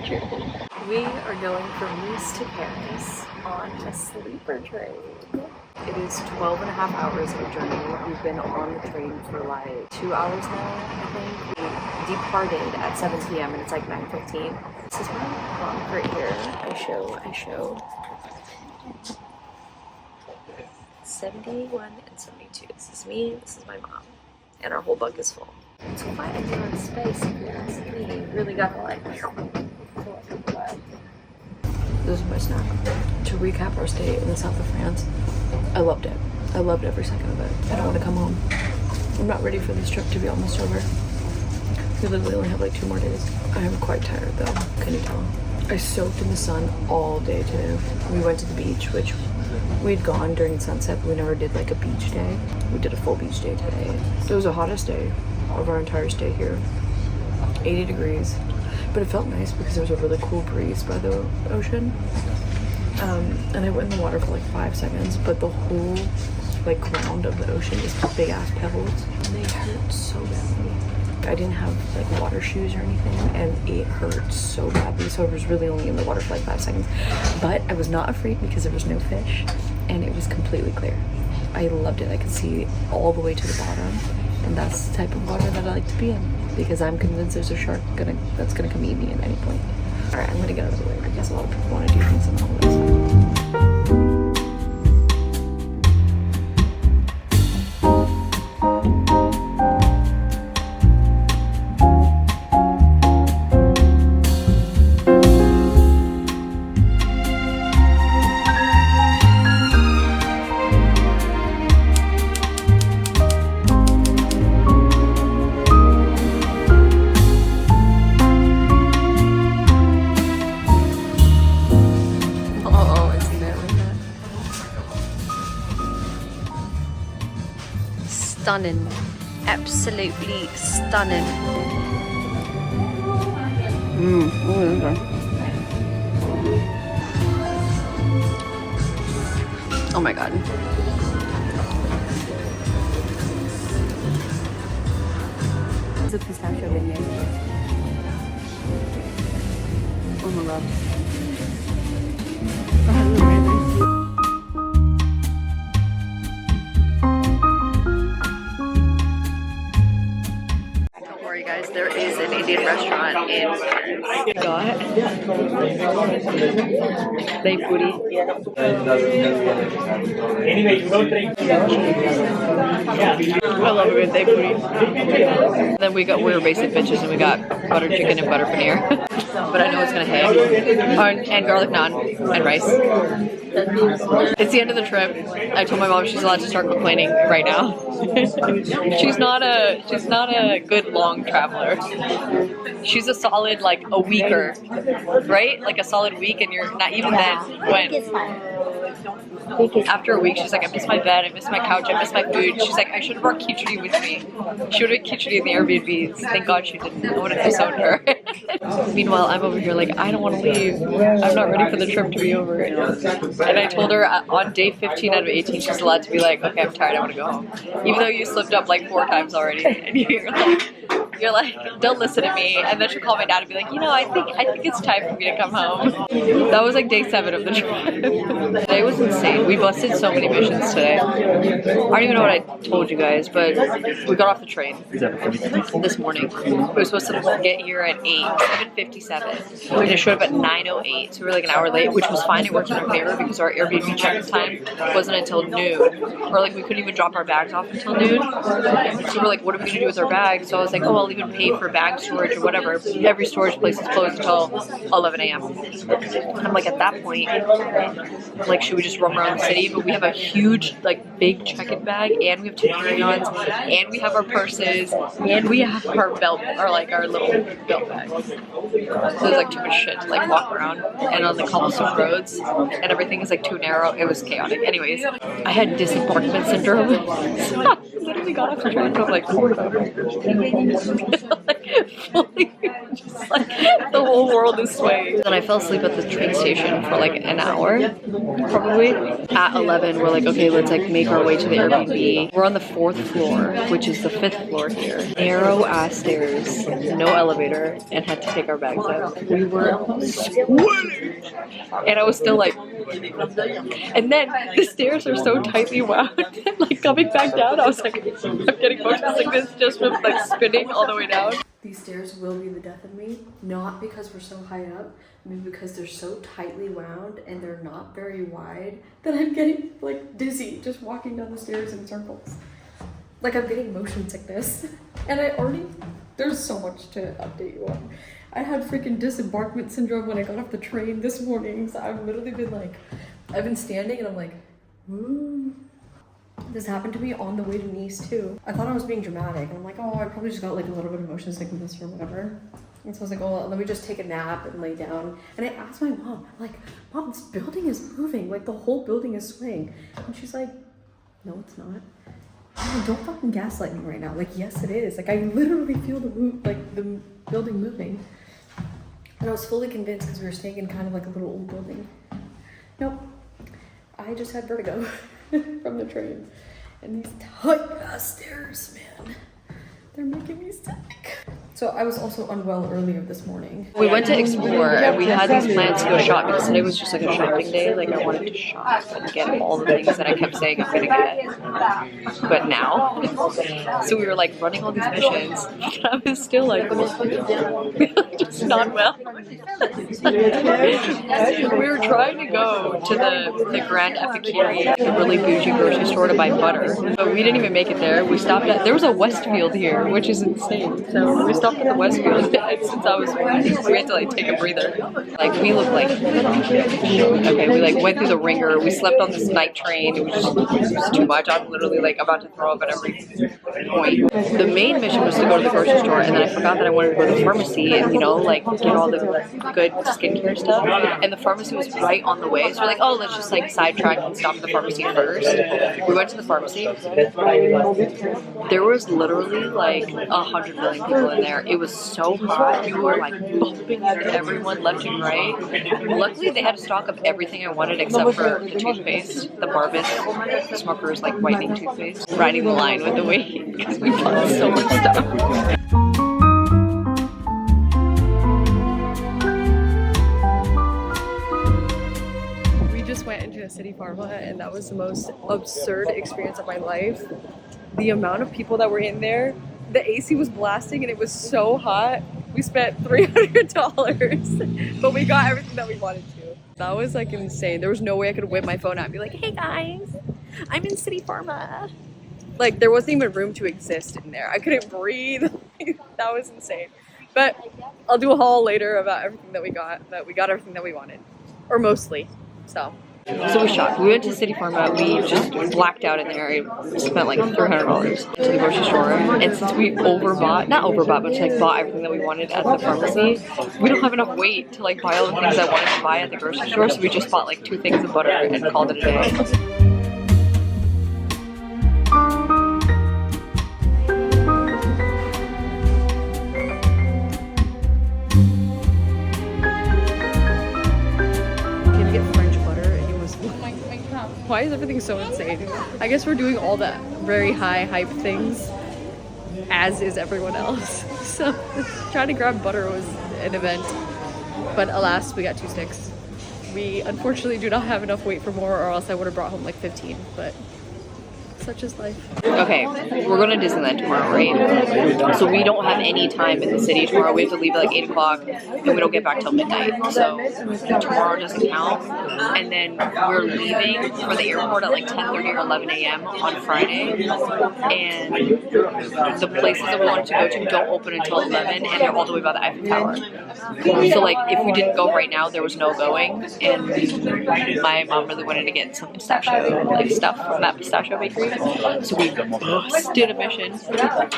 true. We are going from Nice to Paris on a sleeper train. It is 12.5 hours of a journey. We've been on the train for like 2 hours now, I think. We departed at 7 p.m. and it's like 9:15. This is my mom right here. I show. 71 and 72. This is me, this is my mom. And our whole bunk is full. It's quite a bit of space if you ask me. Really gotta like This is my snack. To recap our stay in the south of France, I loved it. I loved every second of it. I don't want to come home. I'm not ready for this trip to be almost over. We literally only have like 2 more days. I am quite tired though, can you tell? I soaked in the sun all day today. We went to the beach, which we'd gone during sunset, but we never did like a beach day. We did a full beach day today. It was the hottest day of our entire stay here. 80 degrees. But it felt nice because there was a really cool breeze by the ocean. And I went in the water for like 5 seconds, but the whole like ground of the ocean is big ass pebbles. And they hurt so badly. I didn't have like water shoes or anything and it hurt so badly. So I was really only in the water for like 5 seconds. But I was not afraid because there was no fish and it was completely clear. I loved it. I could see all the way to the bottom. And that's the type of water that I like to be in because I'm convinced there's a shark that's gonna come eat me at any point. All right, I'm gonna get out of the way because a lot of people want to do things on the holidays. Stunning, absolutely stunning. Oh my god. It's a pistachio beignet. Oh my god. Guys, there is an Indian restaurant in Paris. Got they puri. I love a good day puri. Then we're basic bitches and we got butter chicken and butter paneer. But I know it's gonna hit. And garlic naan and rice. It's the end of the trip. I told my mom she's allowed to start complaining right now. she's not a good long traveler. She's a solid like a weeker, right? Like a solid week, and you're not even then. When after a week, she's like, I miss my bed, I miss my couch, I miss my food. She's like, I should have brought khichdi with me. She would have khichdi in the Airbnbs. Thank God she didn't. I would have disowned her. Meanwhile, I'm over here like, I don't want to leave. I'm not ready for the trip to be over. And I told her on day 15 out of 18, she's allowed to be like, okay, I'm tired, I want to go home. Even though you slipped up like 4 times already, and you're like, don't listen to me. And then she'll call my dad and be like, you know, I think it's time for me to come home. That was like day 7 of the trip. Today was insane. We busted so many missions today. I don't even know what I told you guys, but we got off the train this morning. We were supposed to get here at 7:57, and it showed up at 9:08, so we were like an hour late, which was fine. It worked in our favor because our Airbnb check-in time wasn't until noon, or like we couldn't even drop our bags off until noon. So we're like, what are we gonna do with our bags? So I was like, oh, I'll even pay for bag storage or whatever. Every storage place is closed until 11 a.m. I'm like, at that point, like, should we just roam around the city? But we have a huge, like, big check-in bag, and we have 2 carry-ons, and we have our purses, and we have our belt, or like our little belt bags. So there's like too much shit to like walk around, and on the cobblestone roads, and everything is like too narrow. It was chaotic. Anyways, I had disembarkment syndrome. So I literally got off the train from like 4 like fully just like the whole world is swaying. Then I fell asleep at the train station for like an hour, probably. At 11, we're like, okay, let's like make our way to the Airbnb. We're on the 4th floor, which is the 5th floor here. Narrow ass stairs, no elevator, and had to take our bags out. We were sweating, and I was still like, and then the stairs are so tightly wound. Like coming back down, I was like, I'm getting motion sickness just from like spinning all the way down. These stairs will be the death of me, not because we're so high up, I mean because they're so tightly wound and they're not very wide that I'm getting like dizzy just walking down the stairs in circles. Like I'm getting motion sickness. And there's so much to update you on. I had freaking disembarkment syndrome when I got off the train this morning, so I've literally been like, I've been standing and I'm like, woo. This happened to me on the way to Nice too. I thought I was being dramatic. I'm like, oh, I probably just got like a little bit of motion sickness or whatever. And so I was like, oh, let me just take a nap and lay down. And I asked my mom, I'm like, Mom, this building is moving. Like the whole building is swaying. And she's like, no, it's not. Oh, don't fucking gaslight me right now. Like, yes, it is. Like I literally feel the building moving. And I was fully convinced because we were staying in kind of like a little old building. Nope. I just had vertigo. From the train. And these tight ass stairs, man. They're making me sick. So I was also unwell earlier this morning. We went to explore and we had these plans to go shopping because today was just like a shopping day. Like I wanted to shop and get all the things that I kept saying I'm gonna get. But now, so we were like running all these missions and I was still like just not well. We were trying to go to the Grand Epicure, the really bougie grocery store to buy butter. But we didn't even make it there. We stopped at, there was a Westfield here, which is insane. So we stopped at the Westfield and since I was, we had to like take a breather. Like we looked like, okay, we like went through the ringer. We slept on this night train. It was just too much. I'm literally like about to throw up at every point. The main mission was to go to the grocery store and then I forgot that I wanted to go to the pharmacy and, you know, like get all the good skincare stuff. And the pharmacy was right on the way. So we're like, oh, let's just like sidetrack and stop at the pharmacy first. We went to the pharmacy. There was literally like 100 million people in there. It was so hot. People were like bumping into everyone left and right. Luckily, they had a stock of everything I wanted except for the toothpaste, the Barbus Smucker's like whitening toothpaste. Riding the line with the wait because we bought so much stuff. Went into a City Pharma and that was the most absurd experience of my life. The amount of people that were in there, the AC was blasting and it was so hot. We spent $300, but we got everything that we wanted to. That was like insane. There was no way I could whip my phone out and be like, hey guys, I'm in City Pharma. Like there wasn't even room to exist in there. I couldn't breathe. That was insane. But I'll do a haul later about everything that we got, but we got everything that we wanted, or mostly, so. So we shopped. We went to City Pharma. We just blacked out in there. We spent like $300 to the grocery store. And since we not overbought, but like bought everything that we wanted at the pharmacy, we don't have enough weight to like buy all the things I wanted to buy at the grocery store. So we just bought like 2 things of butter and called it a day. Why is everything so insane? I guess we're doing all the very high hype things, as is everyone else. So trying to grab butter was an event, but alas, we got 2 sticks. We unfortunately do not have enough weight for more, or else I would have brought home like 15, but such is life. Okay, we're going to Disneyland tomorrow, right? So we don't have any time in the city tomorrow. We have to leave at like 8 o'clock and we don't get back till midnight. So tomorrow doesn't count. And then we're leaving for the airport at like 10:30 or 11 a.m. on Friday. And the places that we wanted to go to don't open until 11 and they're all the way by the Eiffel Tower. So like if we didn't go right now, there was no going. And my mom really wanted to get some pistachio like stuff from that pistachio bakery. So we busted a mission.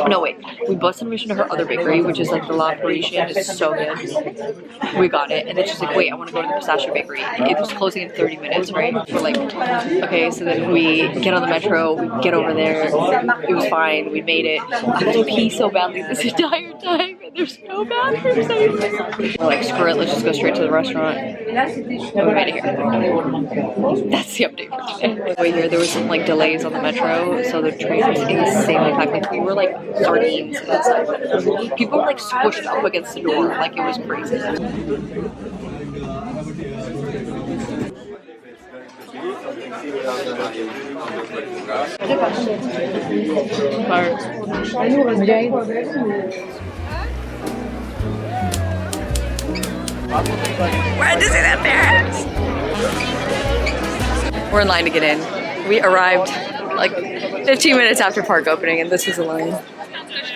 No, wait. We busted a mission to her other bakery, which is like the La Parisienne. It's so good. We got it. And then she's like, wait, I want to go to the pistachio bakery. It was closing in 30 minutes, right? We're like, okay. So then we get on the metro, we get over there. It was fine. We made it. I had to pee so badly this entire time, and there's no bathrooms anywhere. We're like, screw it, let's just go straight to the restaurant. And we made it here. That's the update for today. Way here, there was some like delays on the metro, so the train was insanely packed. Like we were like sardines inside. People were like squished up against the door, like it was crazy. We're at Disneyland Paris. We're in line to get in. We arrived like 15 minutes after park opening, and this is a line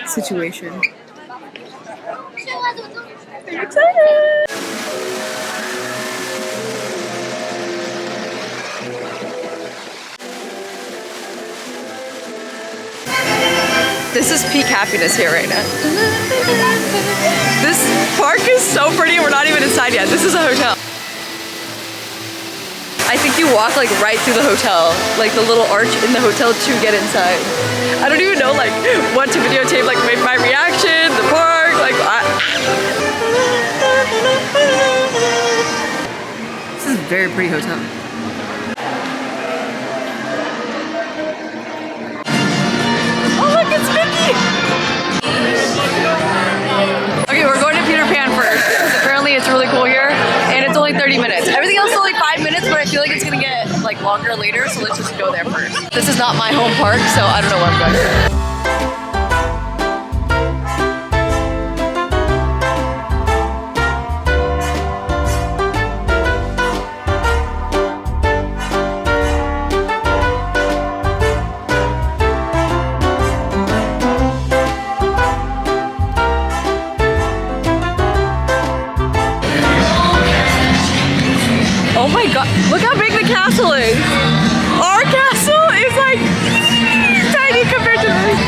situation. I'm excited. This is peak happiness here right now. This park is so pretty. We're not even inside yet. This is a hotel. I think you walk like right through the hotel, like the little arch in the hotel to get inside. I don't even know like what to videotape, like my reaction, the park, like This is a very pretty hotel. Oh look, it's Mickey! Okay, we're going to Peter Pan first, because apparently it's really cool here, and it's only 30 minutes. Everything else is only 5 minutes, but I feel like it's gonna get like longer later, so let's just go there first. This is not my home park, so I don't know where I'm going. Oh my god, look how big the castle is! Our castle is like tiny compared to this.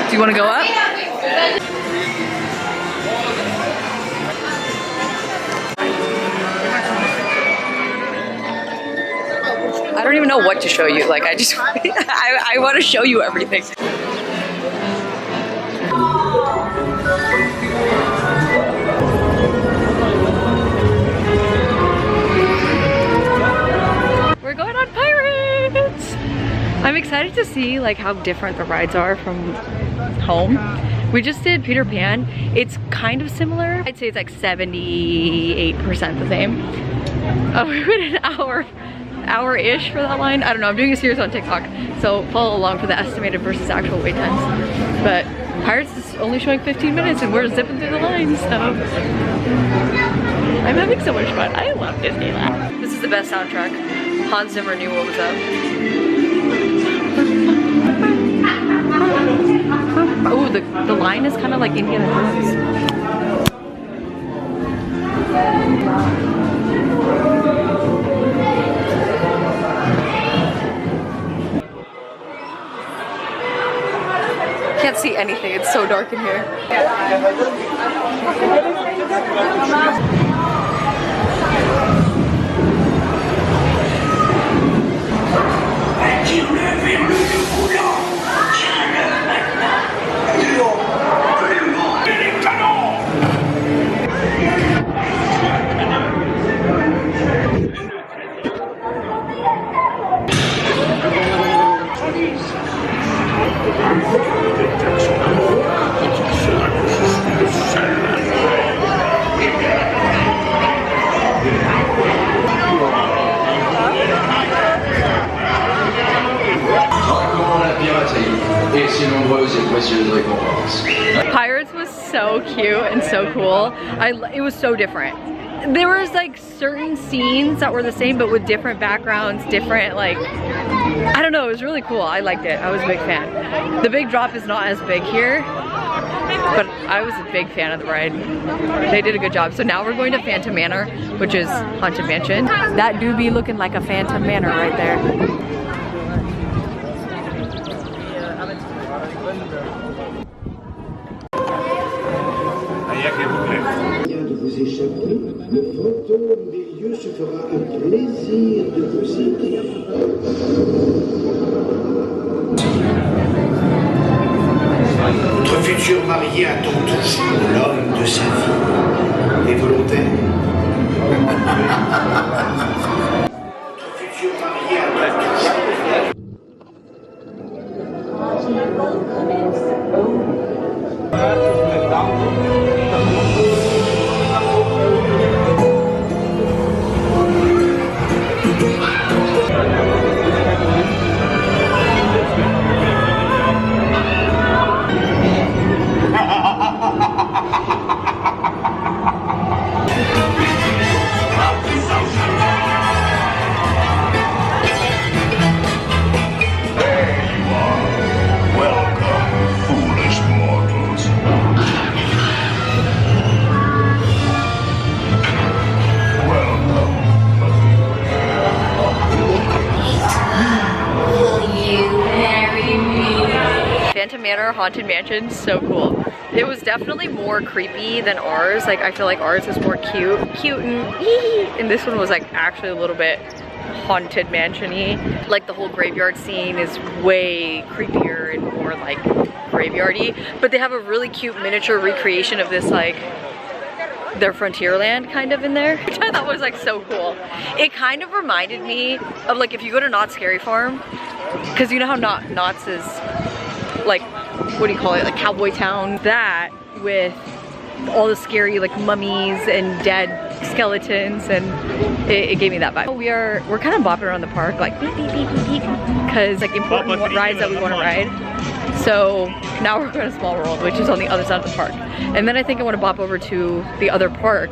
Do you want to go up? I don't even know what to show you. Like I just, I want to show you everything. We're going on Pirates! I'm excited to see like how different the rides are from home. We just did Peter Pan. It's kind of similar. I'd say it's like 78% the same. Oh, we went an hour-ish for that line. I don't know, I'm doing a series on TikTok, so follow along for the estimated versus actual wait times. But Pirates is only showing 15 minutes and we're zipping through the lines, so I'm having so much fun. I love Disneyland. This is the best soundtrack. Hans Zimmer knew what was up. Oh, the line is kind of like Indiana Jones. Can't see anything, it's so dark in here. Pirates was so cute and so cool. It was so different there was like certain scenes that were the same but with different backgrounds, different like, I don't know, it was really cool. I liked it. I was a big fan. The big drop is not as big here, but I was a big fan of the ride. They did a good job. So now we're going to Phantom Manor, which is Haunted Mansion. That do be looking like a Phantom Manor right there. De vous échapper, le fantôme des lieux se fera un plaisir de vous aider. Votre futur marié attend toujours l'homme de sa vie. Les volontaires. Votre futur marié attend toujours. Phantom Manor Haunted Mansion, so cool. It was definitely more creepy than ours. Like I feel like ours is more cute and hee, and this one was like actually a little bit Haunted Mansion-y. Like the whole graveyard scene is way creepier and more like graveyardy. But they have a really cute miniature recreation of this like their Frontierland kind of in there, which I thought was like so cool. It kind of reminded me of like if you go to Knott's Scary Farm, because you know how Knott's is like, what do you call it, like cowboy town, that with all the scary like mummies and dead skeletons, and it gave me that vibe. We're kind of bopping around the park like beep beep beep beep beep, because like important rides that we want to ride. So now we're going to Small World, which is on the other side of the park, and then I think I want to bop over to the other park,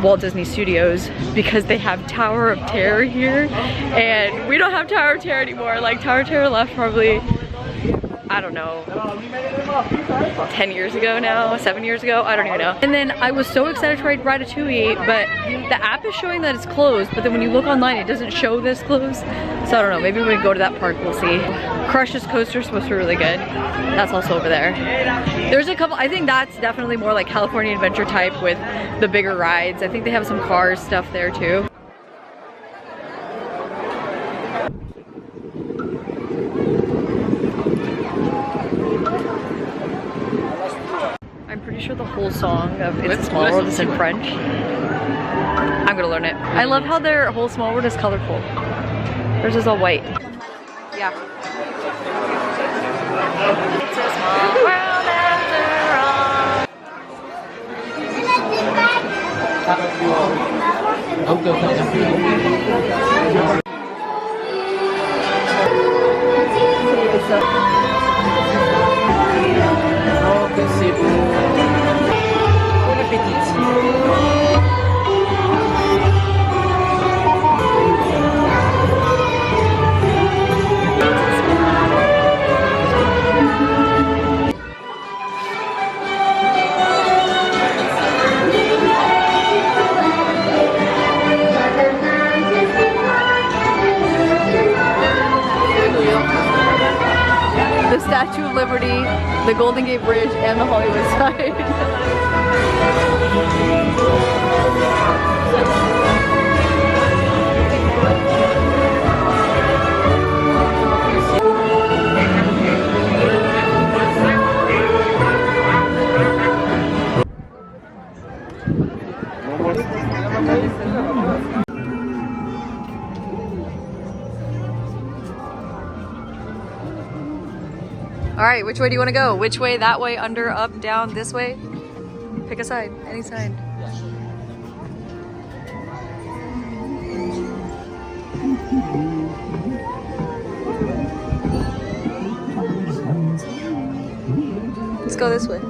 Walt Disney Studios, because they have Tower of Terror here, and we don't have Tower of Terror anymore. Like Tower of Terror left probably, I don't know, 10 years ago now, 7 years ago, I don't even know. And then I was so excited to ride Ratatouille, but the app is showing that it's closed, but then when you look online, it doesn't show this closed. So I don't know, maybe when we go to that park, we'll see. Crush's coaster is supposed to be really good. That's also over there. There's a couple, I think that's definitely more like California Adventure type with the bigger rides. I think they have some Cars stuff there too. I'm pretty sure the whole song of It's a Small World is in French. I'm gonna learn it. I love how their whole Small World is colorful. Theirs is all white. Yeah. It's a small world after Bon appétit. The Statue of Liberty, the Golden Gate Bridge, and the Hollywood sign. All right, which way do you want to go? Which way? That way, under, up, down, this way? Pick a side, any side. Let's go this way.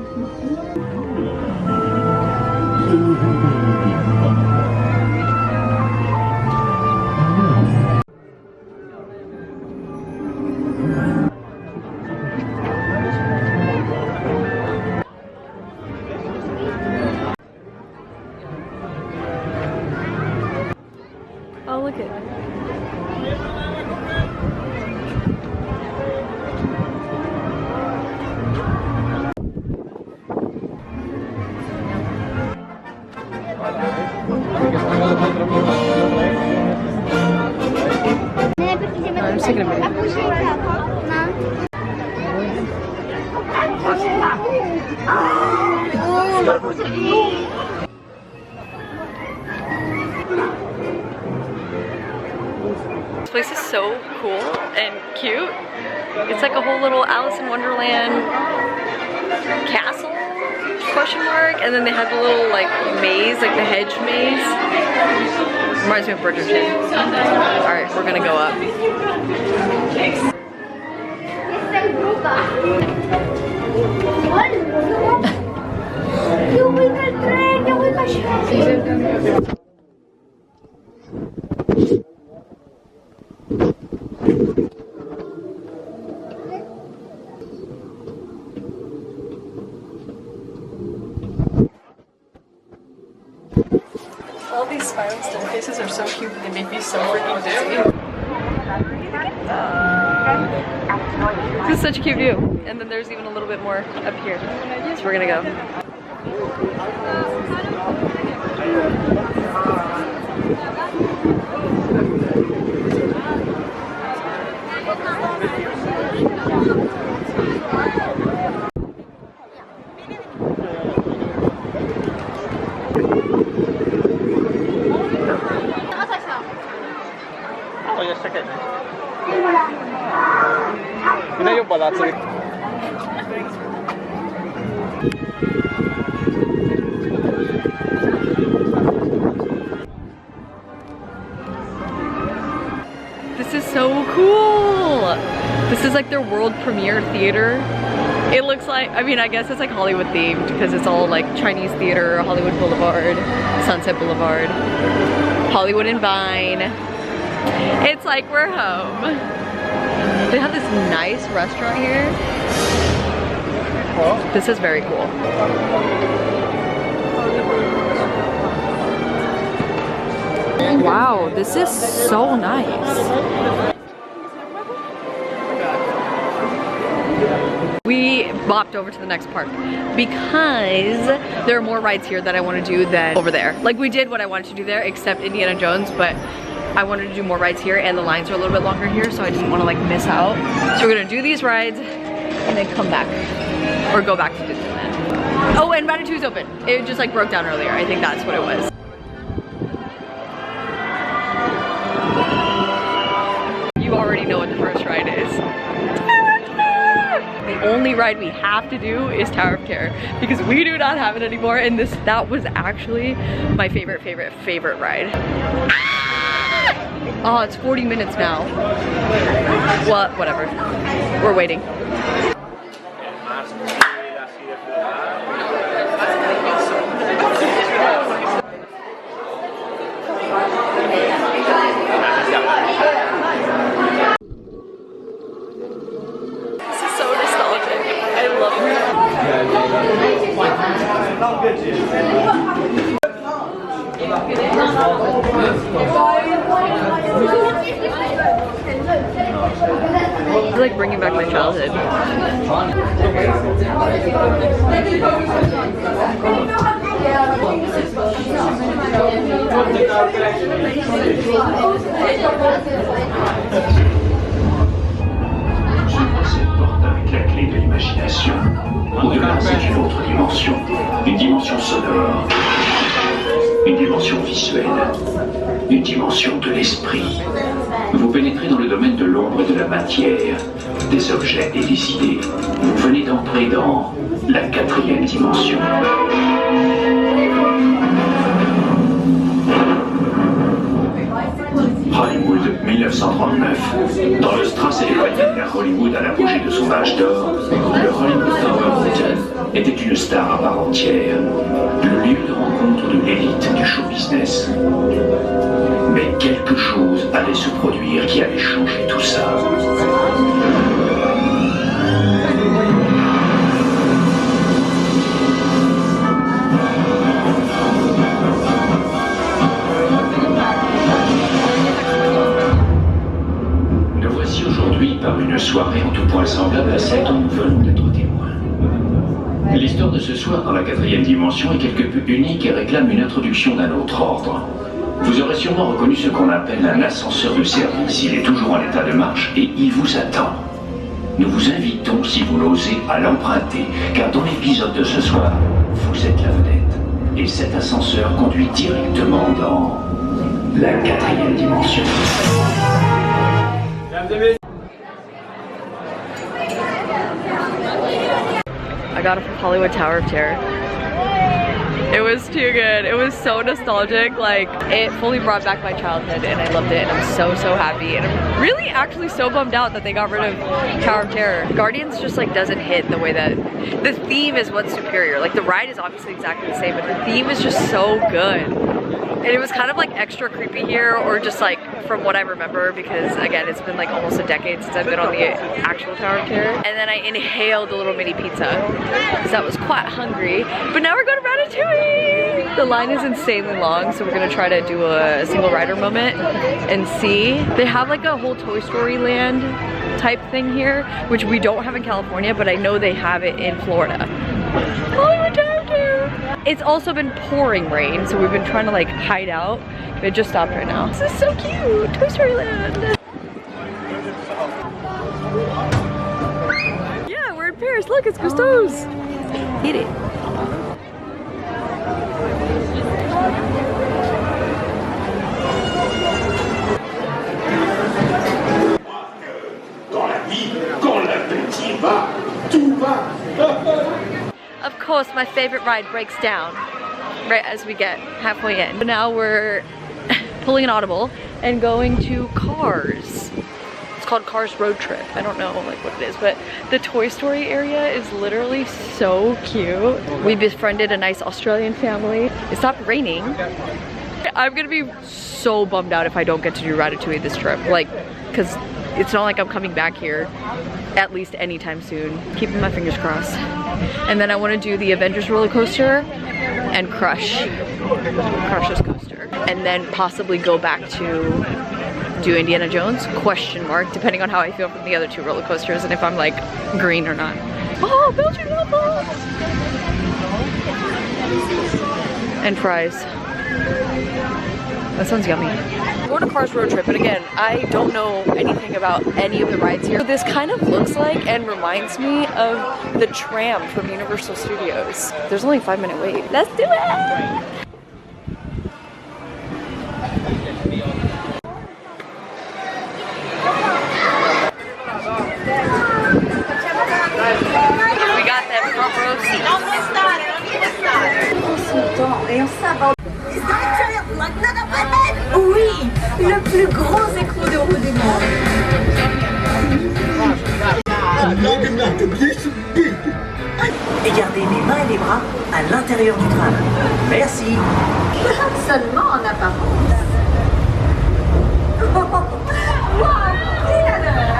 just taking a video. This place is so cool and cute. It's like a whole little Alice in Wonderland castle, question mark, and then they have the little like maze, like the hedge maze. Reminds me of Bridgerton. Alright, we're gonna go up. All these spiral staircases are so cute, they make me so freaking dizzy. This is such a cute view. And then there's even a little bit more up here. So we're gonna go. This is so cool! This is like their world premiere theater. It looks like, I mean, I guess it's like Hollywood themed because it's all like Chinese theater, Hollywood Boulevard, Sunset Boulevard, Hollywood and Vine. It's like we're home. They have this nice restaurant here. This is very cool. Wow, this is so nice. We bopped over to the next park because there are more rides here that I want to do than over there. Like we did what I wanted to do there, except Indiana Jones, but I wanted to do more rides here and the lines are a little bit longer here, so I didn't want to like miss out. So we're gonna do these rides and then come back or go back to Disneyland. Oh, and Ratatouille's open. It just like broke down earlier. I think that's what it was. You already know what the first ride is. The only ride we have to do is Tower of Terror because we do not have it anymore, and that was actually my favorite ride. Oh, it's 40 minutes now. Well, whatever. We're waiting. This is so nostalgic. I love it. It's like bringing back my childhood. Avec la clé de l'imagination. Au-delà, c'est une autre dimension. Une dimension sonore. Une dimension visuelle. Une dimension de l'esprit. Vous pénétrez dans le domaine de l'ombre et de la matière, des objets et des idées. Vous venez d'entrer dans la 4e dimension. Hollywood 1939. Dans le Strass et les compagnies à Hollywood à l'apogée de son âge d'or, le Hollywood Tower Hotel était une star à part entière, le lieu de rencontre de l'élite du show business. Mais quelque chose allait se produire qui allait changer tout ça. Nous voici aujourd'hui par une soirée en tout point semblable à celle dont nous venons d'être témoins. L'histoire de ce soir dans la 4e dimension est quelque peu unique et réclame une introduction d'un autre ordre. Vous aurez sûrement reconnu ce qu'on appelle un ascenseur de service. Il est toujours en état de marche et il vous attend. Nous vous invitons, si vous l'osez, à l'emprunter, car dans l'épisode de ce soir, vous êtes la vedette. Et cet ascenseur conduit directement dans la 4e dimension. I got it from Hollywood Tower of Terror. It was too good. It was so nostalgic. Like, it fully brought back my childhood and I loved it and I'm so happy. And I'm really actually so bummed out that they got rid of Tower of Terror. Guardians just like doesn't hit the way that the theme is what's superior. Like the ride is obviously exactly the same, but the theme is just so good. And it was kind of like extra creepy here, or just like from what I remember, because again, it's been like almost a decade since I've been on the actual Tower of Terror. And then I inhaled a little mini pizza because I was quite hungry. But now we're going to Ratatouille! The line is insanely long, so we're gonna try to do a single rider moment and see. They have like a whole Toy Story Land type thing here, which we don't have in California, but I know they have it in Florida. Hollywood Tower of Terror! It's also been pouring rain, so we've been trying to like hide out. It just stopped right now. This is so cute! Toy Story Land! Yeah, we're in Paris. Look, it's Cousteau's. Eat it. Dans la vie, quand l'appétit va, tout va. Of course, my favorite ride breaks down right as we get halfway in. Now we're pulling an audible and going to Cars. It's called Cars Road Trip. I don't know like what it is, but the Toy Story area is literally so cute. We befriended a nice Australian family. It stopped raining. I'm gonna be so bummed out if I don't get to do Ratatouille this trip. Like, cause it's not like I'm coming back here at least anytime soon. Keeping my fingers crossed. And then I want to do the Avengers roller coaster and Crush's coaster. And then possibly go back to do Indiana Jones, question mark, depending on how I feel from the other two roller coasters and if I'm like green or not. Oh, Belgian waffles! And fries. That sounds yummy. We're on a Cars road trip, and again, I don't know anything about any of the rides here. This kind of looks like and reminds me of the tram from Universal Studios. There's only a 5-minute wait. Let's do it! We got that front row seat. Oui, le plus grand écran de roue du monde. Et gardez les mains et les bras à l'intérieur du train. Merci. Seulement en apparence. Wow, quelle odeur!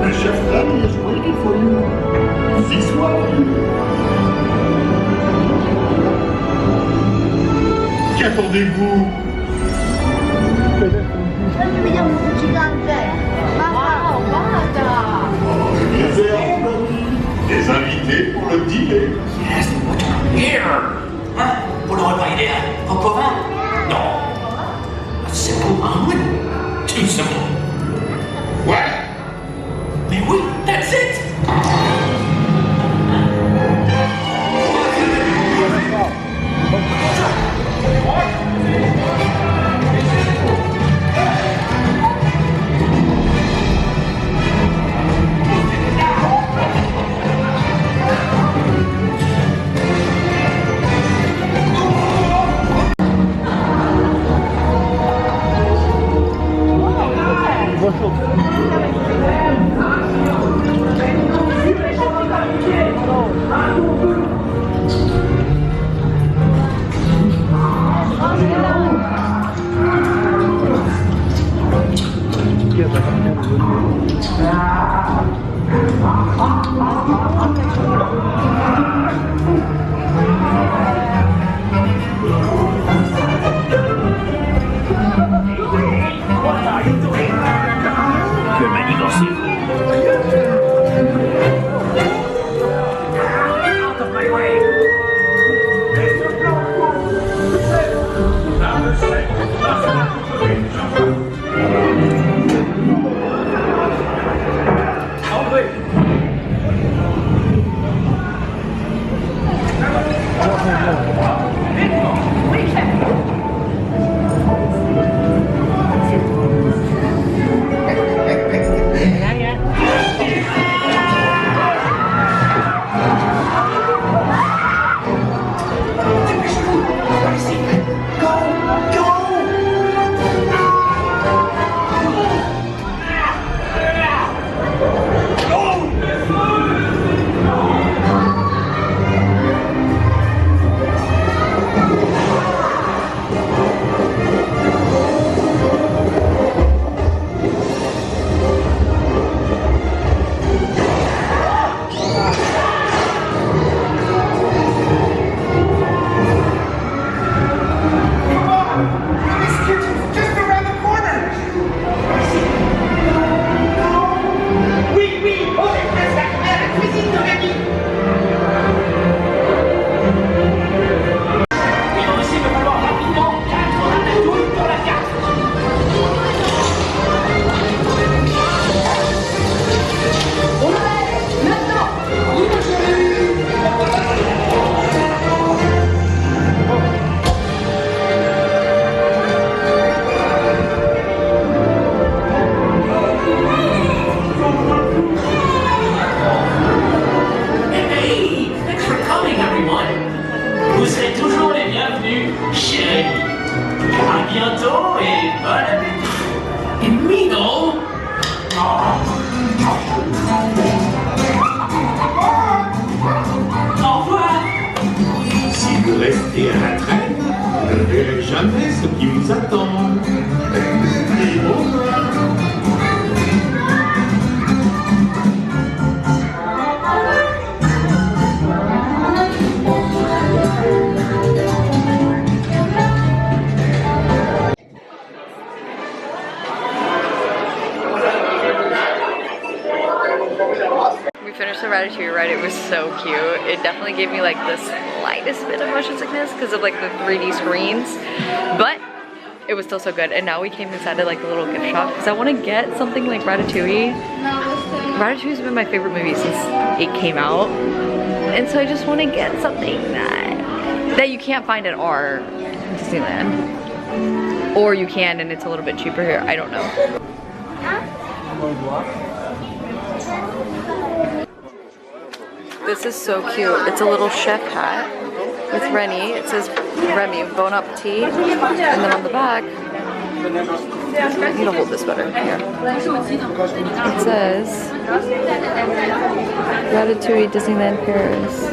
Le chef Flamme is waiting for you. This way. Qu'attendez-vous? Réserve des invités pour le dîner. Yes, here. Hein? Pour le repas idéal. En commun? Non. Simple omelet. Too simple. Ouais. Mais oui, that's it. Que manigancez. Out of my way. Restez à la traîne, vous ne verrez jamais ce qui vous attend. Et au revoir. We finished the Ratatouille ride. It was so cute. It definitely gave me like the slightest bit of motion sickness because of like the 3D screens, but it was still so good. And now we came inside to like the little gift shop because I want to get something like Ratatouille. Ratatouille's been my favorite movie since it came out, and so I just want to get something that you can't find at our Disneyland, or you can and it's a little bit cheaper here. I don't know. This is so cute. It's a little chef hat with Rennie. It says Remy, Bon Appetit. And then on the back, I'm gonna hold this better. Here. It says Ratatouille, Disneyland Paris.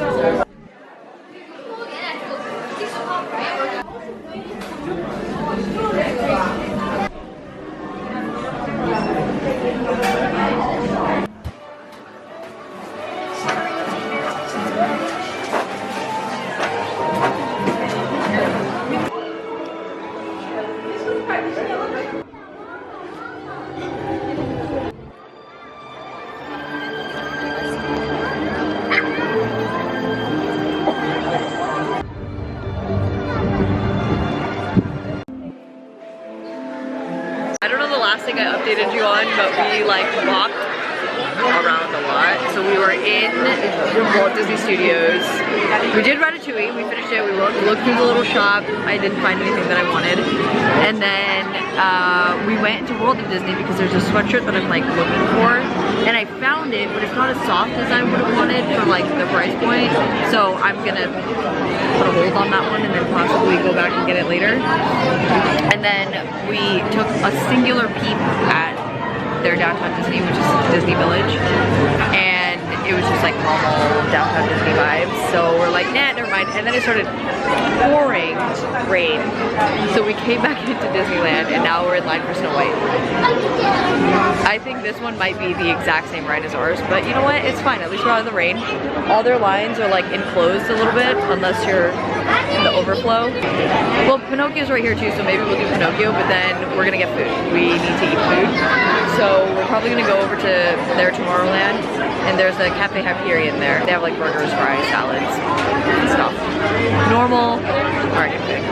I don't know the last thing I updated you on, but we like walked around a lot. So we were in Walt Disney Studios. We did Ratatouille, we finished it, we looked through the little shop. I didn't find anything that I wanted. And then we went into World of Disney because there's a sweatshirt that I'm like looking for. And I found it, but it's not as soft as I would have wanted for like the price point. So I'm gonna put a hold on that one and then possibly go back and get it later. And then we took a singular peep at their downtown Disney, which is Disney Village, and it was just like normal downtown Disney vibes. So we're like, nah, never mind. And then it started pouring rain. So we came back into Disneyland and now we're in line for Snow White. I think this one might be the exact same ride as ours, but you know what? It's fine. At least we're out of the rain. All their lines are like enclosed a little bit unless you're in the overflow. Well, Pinocchio's right here too, so maybe we'll do Pinocchio, but then we're gonna get food. We need to eat food. So we're probably gonna go over to their Tomorrowland, and there's a Cafe Hyperion there. They have like burgers, fries, salads, and stuff. Normal market food.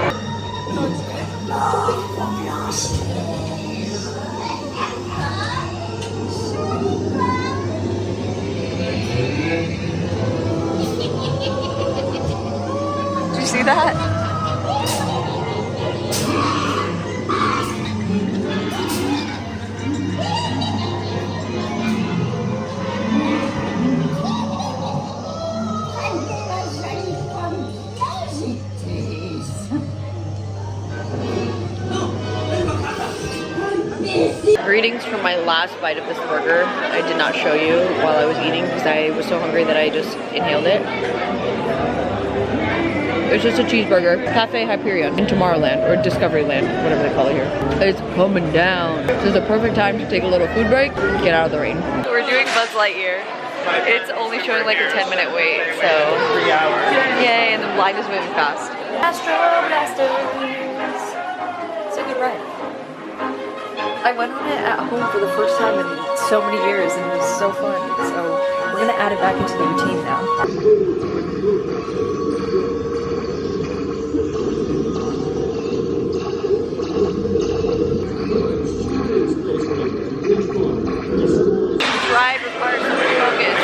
Did you see that? Greetings from my last bite of this burger. I did not show you while I was eating because I was so hungry that I just inhaled it. It's just a cheeseburger. Cafe Hyperion in Tomorrowland, or Discoveryland, whatever they call it here. It's coming down. This is the perfect time to take a little food break, get out of the rain. We're doing Buzz Lightyear. It's only showing like a 10-minute wait, so 3 hours. yay, and the line is moving fast. Astro Blasters. It's a good ride. I went on it at home for the first time in so many years and it was so fun. So we're gonna add it back into the routine now. This ride requires so much focus.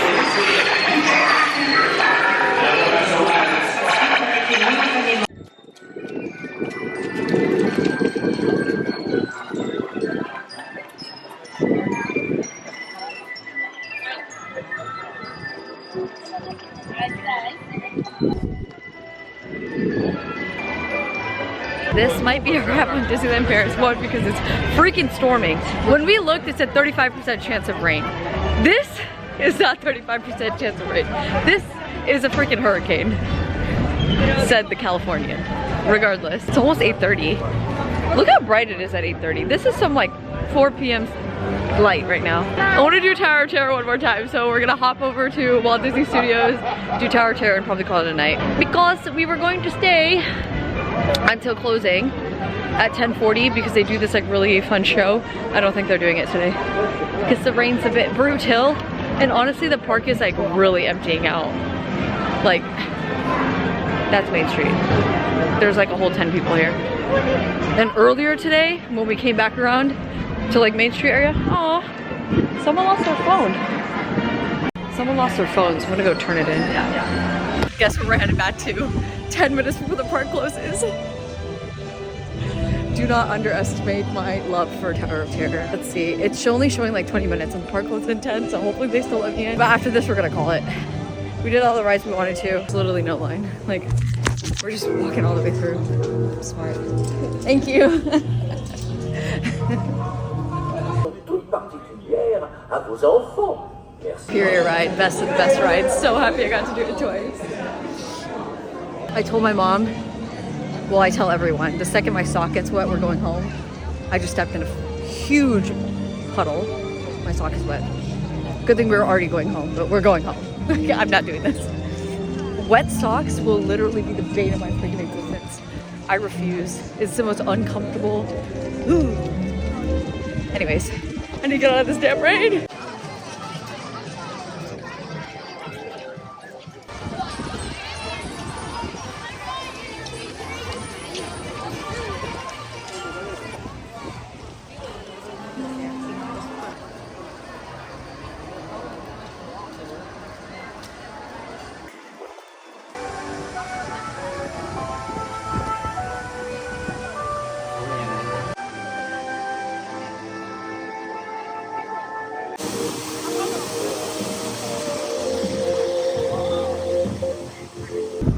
This might be a wrap on Disneyland Paris. One, because it's freaking storming. When we looked, it said 35% chance of rain. This is not 35% chance of rain. This is a freaking hurricane, said the Californian. Regardless, it's almost 8:30. Look how bright it is at 8:30. This is some like 4 p.m. light right now. I want to do Tower of Terror one more time, so we're gonna hop over to Walt Disney Studios, do Tower of Terror, and probably call it a night. Because we were going to stay until closing at 10:40 because they do this like really fun show. I don't think they're doing it today because the rain's a bit brutal, and honestly the park is like really emptying out. Like, that's Main Street. There's like a whole 10 people here. And earlier today when we came back around to like Main Street area, aw, someone lost their phone. Someone lost their phone, so I'm gonna go turn it in. Guess where we're headed back to 10 minutes before the park closes. Do not underestimate my love for Tower of Terror. Let's see, it's only showing like 20 minutes and the park closes in 10, so hopefully they still let me in. But after this, we're gonna call it. We did all the rides we wanted to. There's literally no line. Like, we're just walking all the way through. Smart. Thank you. Superior ride, best of the best rides. So happy I got to do it twice. I told my mom, well, I tell everyone, the second my sock gets wet, we're going home. I just stepped in a huge puddle. My sock is wet. Good thing we were already going home, but we're going home. I'm not doing this. Wet socks will literally be the bane of my freaking existence. I refuse. It's the most uncomfortable. Anyways, I need to get out of this damn rain.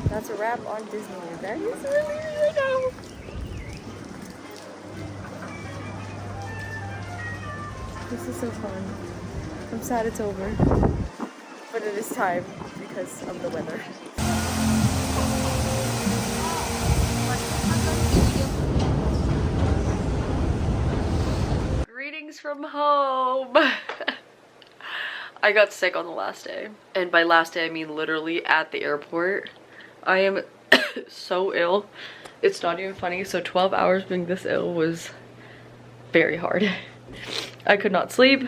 That's a wrap on Disney. That is really cool. This is so fun. I'm sad it's over. But but it is time because of the weather. Greetings from home. I got sick on the last day. And by last day, I mean literally at the airport. I am so ill. It's not even funny. So 12 hours being this ill was very hard. I could not sleep.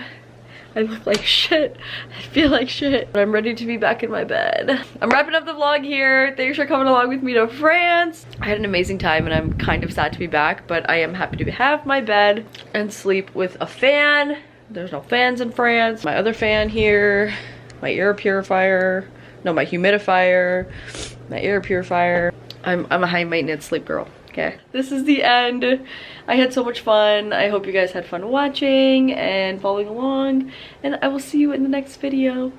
I look like shit. I feel like shit. But I'm ready to be back in my bed. I'm wrapping up the vlog here. Thanks for coming along with me to France. I had an amazing time and I'm kind of sad to be back, but I am happy to have my bed and sleep with a fan. There's no fans in France. My other fan here, my air purifier, no, my humidifier, my air purifier. I'm a high maintenance sleep girl. Okay, this is the end. I had so much fun. I hope you guys had fun watching and following along, and I will see you in the next video.